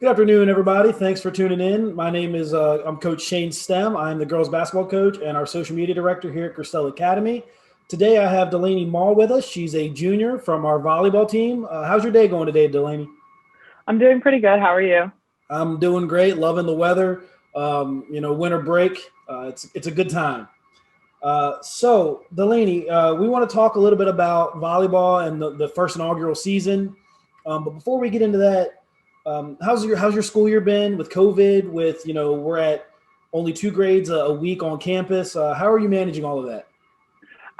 Good afternoon, everybody. Thanks for tuning in. My name is I'm Coach Shane Stem. I'm the girls basketball coach and our social media director here at Gerstell Academy. Today, I have Delaney Maul with us. She's a junior from our volleyball team. How's your day going today, Delaney? I'm doing pretty good. How are you? I'm doing great. Loving the weather. Winter break. It's a good time. So, Delaney, we want to talk a little bit about volleyball and the first inaugural season. But before we get into that, how's your school year been with COVID? With we're at only two grades a week on campus. How are you managing all of that?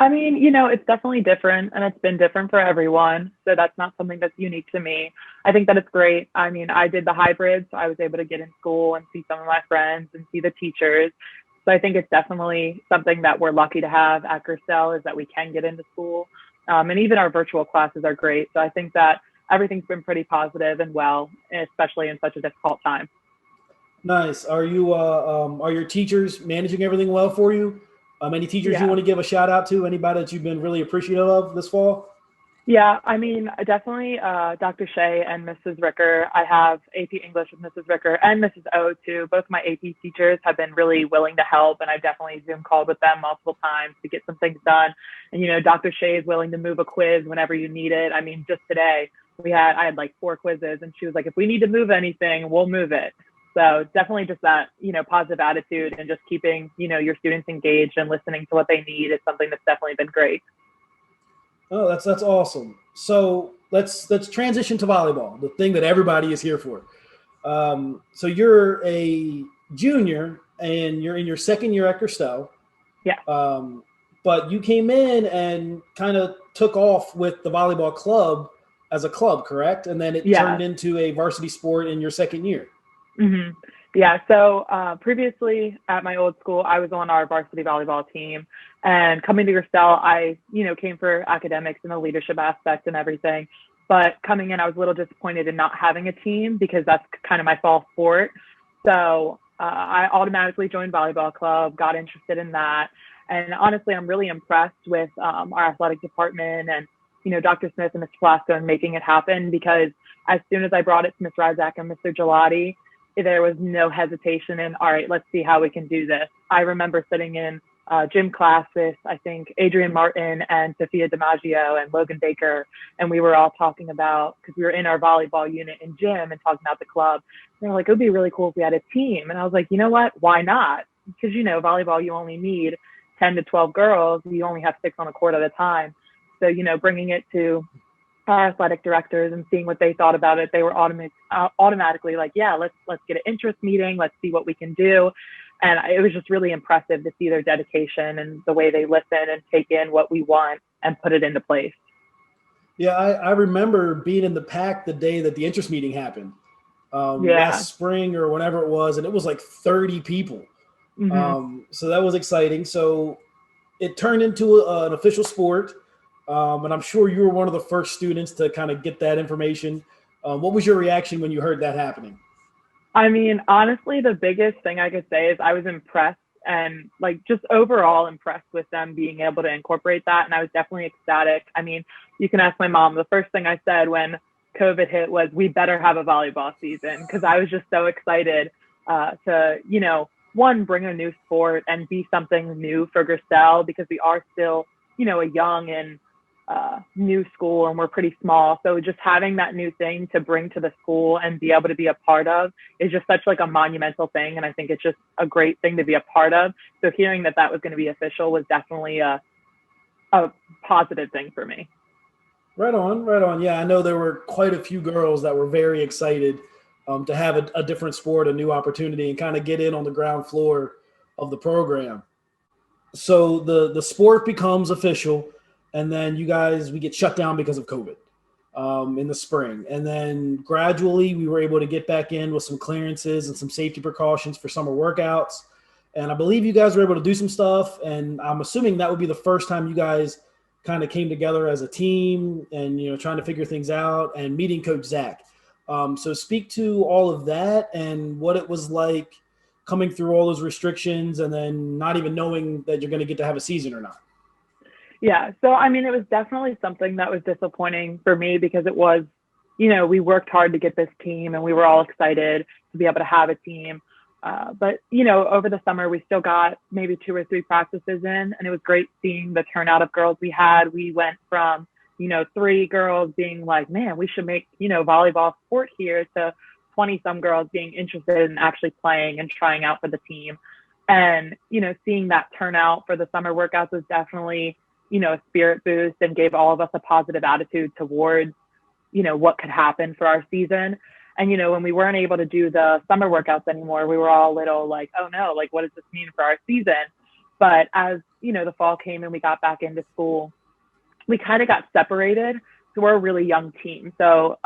It's definitely different and it's been different for everyone. So that's not something that's unique to me. I think that it's great. I did the hybrid, so I was able to get in school and see some of my friends and see the teachers. So I think it's definitely something that we're lucky to have at Gerstell is that we can get into school. And even our virtual classes are great. So I think that everything's been pretty positive and well, especially in such a difficult time. Nice. Are your teachers managing everything well for you? Any teachers you Yeah. want to give a shout out to? Anybody that you've been really appreciative of this fall? Yeah, definitely Dr. Shea and Mrs. Ricker. I have AP English with Mrs. Ricker and Mrs. O too. Both my AP teachers have been really willing to help, and I've definitely Zoom called with them multiple times to get some things done. And Dr. Shea is willing to move a quiz whenever you need it. Just today I had like four quizzes, and she was like, if we need to move anything, we'll move it. So definitely just that, positive attitude and just keeping, your students engaged and listening to what they need is something that's definitely been great. Oh, that's awesome. So let's transition to volleyball, the thing that everybody is here for. So you're a junior and you're in your second year at Gerstel, Yeah. but you came in and kind of took off with the volleyball club as a club, correct? And then it turned Yeah. into a varsity sport in your second year. hmm Yeah. So previously at my old school, I was on our varsity volleyball team. And coming to Gerstel, I, came for academics and the leadership aspect and everything. But coming in, I was a little disappointed in not having a team because that's kind of my fall sport. So I automatically joined volleyball club, got interested in that. And honestly, I'm really impressed with our athletic department and, Dr. Smith and Mr. Plasko and making it happen because as soon as I brought it to Ms. Rizak and Mr. Gelati, there was no hesitation in, all right, let's see how we can do this. I remember sitting in gym class with, I think, Adrian Martin and Sophia DiMaggio and Logan Baker. And we were all talking about, because we were in our volleyball unit in gym and talking about the club. And they were like, it would be really cool if we had a team. And I was like, you know what? Why not? Because, volleyball, you only need 10 to 12 girls. You only have six on a court at a time. So, bringing it to our athletic directors and seeing what they thought about it, they were automatically like, yeah, let's get an interest meeting. Let's see what we can do. And it was just really impressive to see their dedication and the way they listen and take in what we want and put it into place. Yeah, I remember being in the pack the day that the interest meeting happened Yeah. last spring or whenever it was, and it was like 30 people. hmm So that was exciting. So it turned into an official sport, and I'm sure you were one of the first students to kind of get that information. What was your reaction when you heard that happening? Honestly, the biggest thing I could say is I was impressed and like just overall impressed with them being able to incorporate that. And I was definitely ecstatic. You can ask my mom. The first thing I said when COVID hit was, we better have a volleyball season because I was just so excited to, one, bring a new sport and be something new for Gerstel because we are still, a young and new school and we're pretty small. So just having that new thing to bring to the school and be able to be a part of is just such like a monumental thing. And I think it's just a great thing to be a part of. So hearing that that was going to be official was definitely a positive thing for me. Right on, right on. Yeah, I know there were quite a few girls that were very excited to have a different sport, a new opportunity, and kind of get in on the ground floor of the program. So the sport becomes official, and then we get shut down because of COVID in the spring, and then gradually we were able to get back in with some clearances and some safety precautions for summer workouts. And I believe you guys were able to do some stuff, and I'm assuming that would be the first time you guys kind of came together as a team and trying to figure things out and meeting Coach Zach. So speak to all of that and what it was like coming through all those restrictions and then not even knowing that you're going to get to have a season or not. Yeah. So, it was definitely something that was disappointing for me because it was, we worked hard to get this team, and we were all excited to be able to have a team. But over the summer, we still got maybe 2 or 3 practices in, and it was great seeing the turnout of girls we had. We went from, 3 girls being like, man, we should make, volleyball sport here, to 20 some girls being interested in actually playing and trying out for the team. And, seeing that turnout for the summer workouts was definitely, a spirit boost, and gave all of us a positive attitude towards, what could happen for our season. And, when we weren't able to do the summer workouts anymore, we were all a little like, oh no, like, what does this mean for our season? But as, the fall came and we got back into school, we kind of got separated. So we're a really young team. So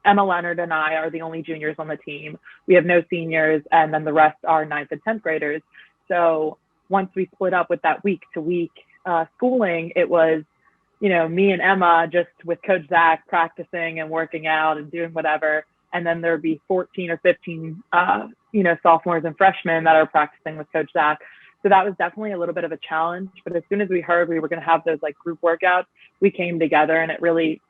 Emma Leonard and I are the only juniors on the team. We have no seniors, and then the rest are 9th and 10th graders. So once we split up with that week to week schooling, it was, me and Emma just with Coach Zach practicing and working out and doing whatever. And then there'd be 14 or 15, sophomores and freshmen that are practicing with Coach Zach. So that was definitely a little bit of a challenge. But as soon as we heard we were going to have those like group workouts, we came together, and it really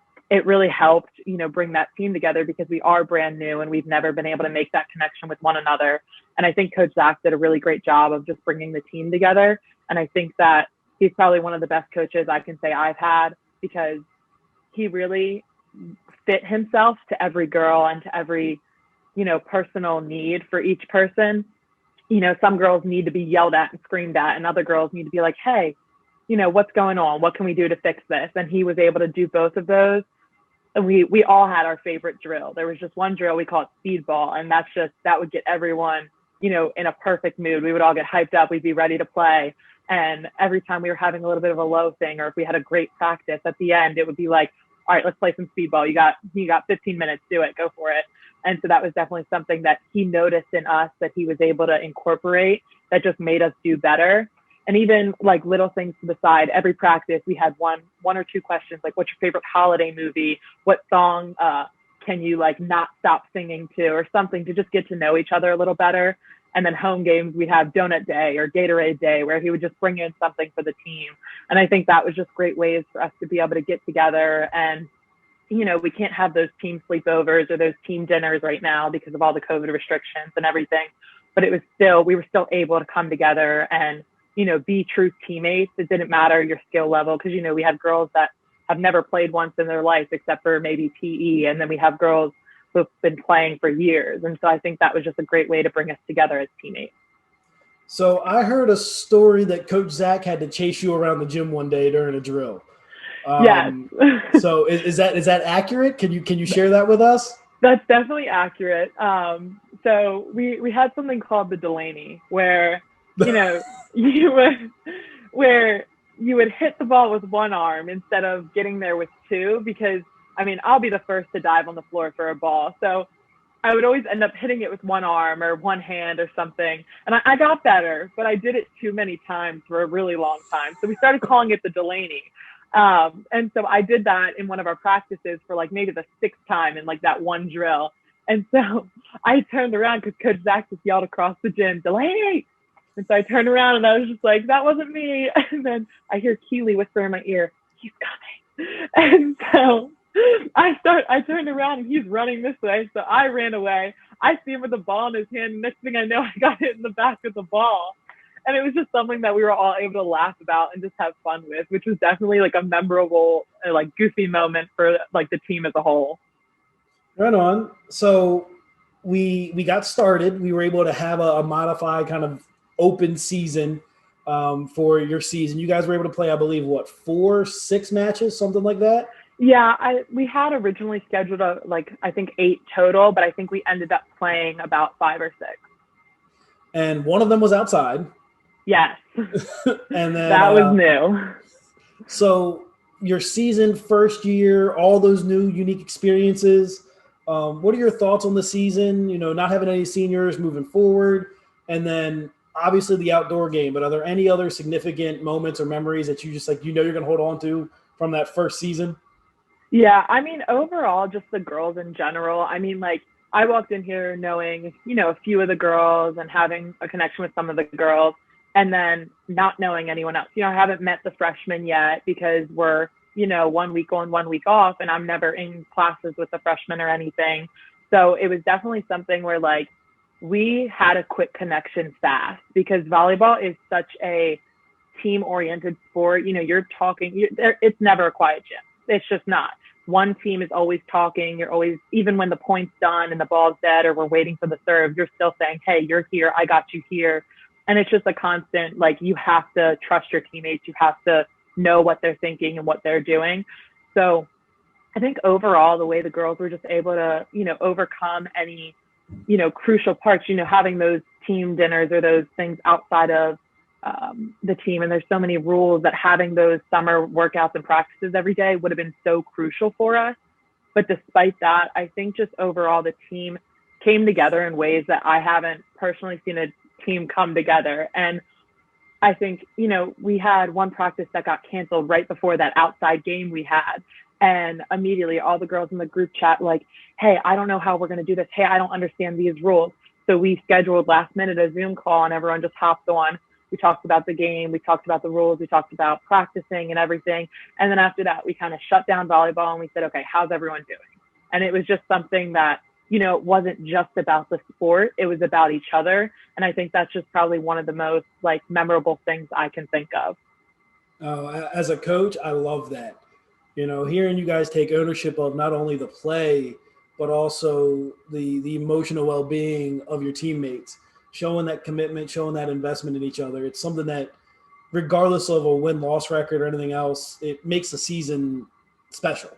helped, bring that team together, because we are brand new and we've never been able to make that connection with one another. And I think Coach Zach did a really great job of just bringing the team together. And I think that he's probably one of the best coaches I can say I've had, because he really fit himself to every girl and to every, personal need for each person. Some girls need to be yelled at and screamed at, and other girls need to be like, hey, what's going on? What can we do to fix this? And he was able to do both of those. And we all had our favorite drill. There was just one drill, we call it speedball. And that would get everyone, in a perfect mood. We would all get hyped up. We'd be ready to play. And every time we were having a little bit of a low thing, or if we had a great practice at the end, it would be like, all right, let's play some speedball. You got 15 minutes, do it, go for it. And so that was definitely something that he noticed in us, that he was able to incorporate, that just made us do better. And even like little things to the side, every practice we had one or two questions, like, what's your favorite holiday movie? What song can you like not stop singing to, or something, to just get to know each other a little better. And then home games, we'd have donut day or Gatorade day, where he would just bring in something for the team. And I think that was just great ways for us to be able to get together. And, we can't have those team sleepovers or those team dinners right now because of all the COVID restrictions and everything. But we were still able to come together and, be true teammates. It didn't matter your skill level, because, we had girls that have never played once in their life except for maybe PE. And then we have girls who've been playing for years. And so I think that was just a great way to bring us together as teammates. So I heard a story that Coach Zach had to chase you around the gym one day during a drill. Yes. So is that accurate? Can you share that with us? That's definitely accurate. So we had something called the Delaney, where, you would hit the ball with one arm instead of getting there with two, because I'll be the first to dive on the floor for a ball. So I would always end up hitting it with one arm or one hand or something. And I got better, but I did it too many times for a really long time. So we started calling it the Delaney. And so I did that in one of our practices for like maybe the 6th time in like that one drill. And so I turned around because Coach Zach just yelled across the gym, Delaney. And so I turned around and I was just like, that wasn't me. And then I hear Keely whisper in my ear, he's coming. And so I turned around and he's running this way. So I ran away. I see him with the ball in his hand. Next thing I know, I got hit in the back with the ball. And it was just something that we were all able to laugh about and just have fun with, which was definitely like a memorable, like goofy moment for like the team as a whole. Right on. So we got started. We were able to have a modified kind of open season for your season. You guys were able to play, I believe, 4-6 matches, something like that? Yeah, we had originally scheduled I think 8 total, but I think we ended up playing about 5 or 6. And one of them was outside. Yes. And then that was new. So your season, first year, all those new unique experiences. What are your thoughts on the season? Not having any seniors moving forward, and then obviously the outdoor game. But are there any other significant moments or memories that you just you're going to hold on to from that first season? Yeah, overall, just the girls in general. I walked in here knowing, a few of the girls and having a connection with some of the girls, and then not knowing anyone else. I haven't met the freshmen yet because we're, 1 week on, 1 week off, and I'm never in classes with the freshmen or anything. So it was definitely something where like we had a quick connection fast, because volleyball is such a team oriented sport. You're talking, it's never a quiet gym. It's just not. One team is always talking. You're always, even when the point's done and the ball's dead or we're waiting for the serve, you're still saying, hey, you're here, I got you here. And it's just a constant, like, you have to trust your teammates. You have to know what they're thinking and what they're doing. So I think overall, the way the girls were just able to, overcome any, crucial parts, having those team dinners or those things outside of the team. And there's so many rules that having those summer workouts and practices every day would have been so crucial for us. But despite that, I think just overall the team came together in ways that I haven't personally seen a team come together. And I think, we had one practice that got canceled right before that outside game we had. And immediately all the girls in the group chat like, hey, I don't know how we're going to do this. Hey, I don't understand these rules. So we scheduled last minute a Zoom call and everyone just hopped on. We talked about the game. We talked about the rules. We talked about practicing and everything. And then after that, we kind of shut down volleyball and we said, okay, how's everyone doing? And it was just something that, it wasn't just about the sport. It was about each other. And I think that's just probably one of the most like memorable things I can think of. As a coach, I love that. Hearing you guys take ownership of not only the play, but also the emotional well-being of your teammates, showing that commitment, showing that investment in each other. It's something that, regardless of a win-loss record or anything else, it makes the season special.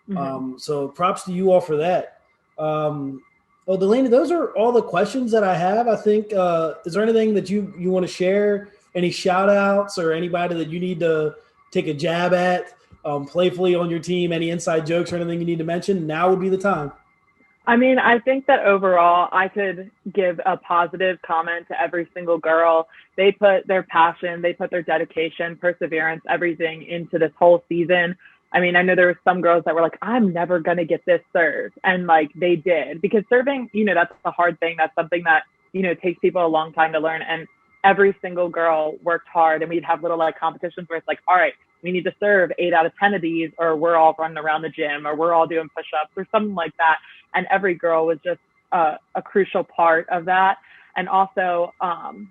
Mm-hmm. So props to you all for that. Well, Delaney, those are all the questions that I have. I think, is there anything that you want to share? Any shout outs or anybody that you need to take a jab at playfully on your team? Any inside jokes or anything you need to mention? Now would be the time. I mean, I think that overall I could give a positive comment to every single girl. They put their passion, they put their dedication, perseverance, everything into this whole season. I mean, I know there were some girls that were like, I'm never going to get this serve. And like they did, because serving, that's the hard thing. That's something that, takes people a long time to learn. And every single girl worked hard, and we'd have little like competitions where it's like, all right, we need to serve 8 out of 10 of these, or we're all running around the gym, or we're all doing push-ups or something like that. And every girl was just a crucial part of that. And also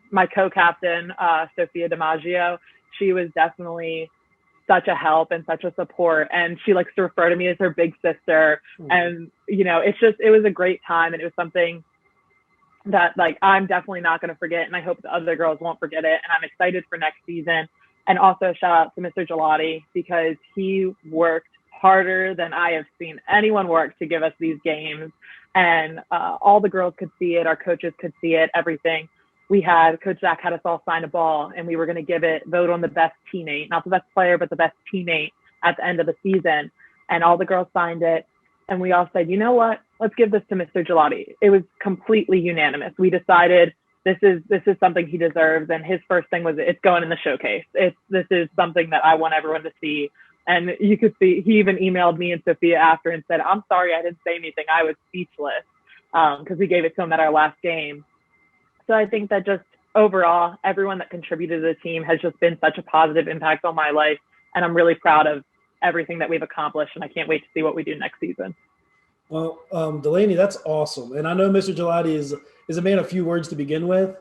my co-captain, Sophia DiMaggio, she was definitely such a help and such a support. And she likes to refer to me as her big sister. Mm-hmm. And, it was a great time. And it was something that like, I'm definitely not going to forget. And I hope the other girls won't forget it. And I'm excited for next season. And also shout out to Mr. Gelati, because he worked harder than I have seen anyone work to give us these games. And all the girls could see it. Our coaches could see it, everything. We had Coach Zach had us all sign a ball, and we were going to give it, vote on the best teammate, not the best player, but the best teammate at the end of the season. And all the girls signed it. And we all said, you know what, let's give this to Mr. Gelati. It was completely unanimous. We decided this is something he deserves. And his first thing was, it's going in the showcase. This is something that I want everyone to see. And you could see, he even emailed me and Sophia after and said, I'm sorry I didn't say anything. I was speechless, because we gave it to him at our last game. So I think that just overall, everyone that contributed to the team has just been such a positive impact on my life. And I'm really proud of everything that we've accomplished. And I can't wait to see what we do next season. Well, Delaney, that's awesome. And I know Mr. Gelati is a man of few words to begin with.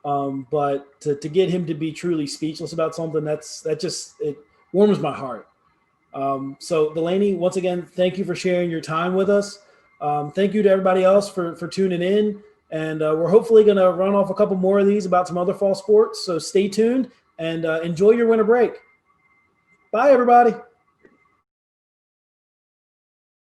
But to get him to be truly speechless about something, it warms my heart. So Delaney, once again, thank you for sharing your time with us. Thank you to everybody else for tuning in. And we're hopefully going to run off a couple more of these about some other fall sports. So stay tuned and enjoy your winter break. Bye, everybody.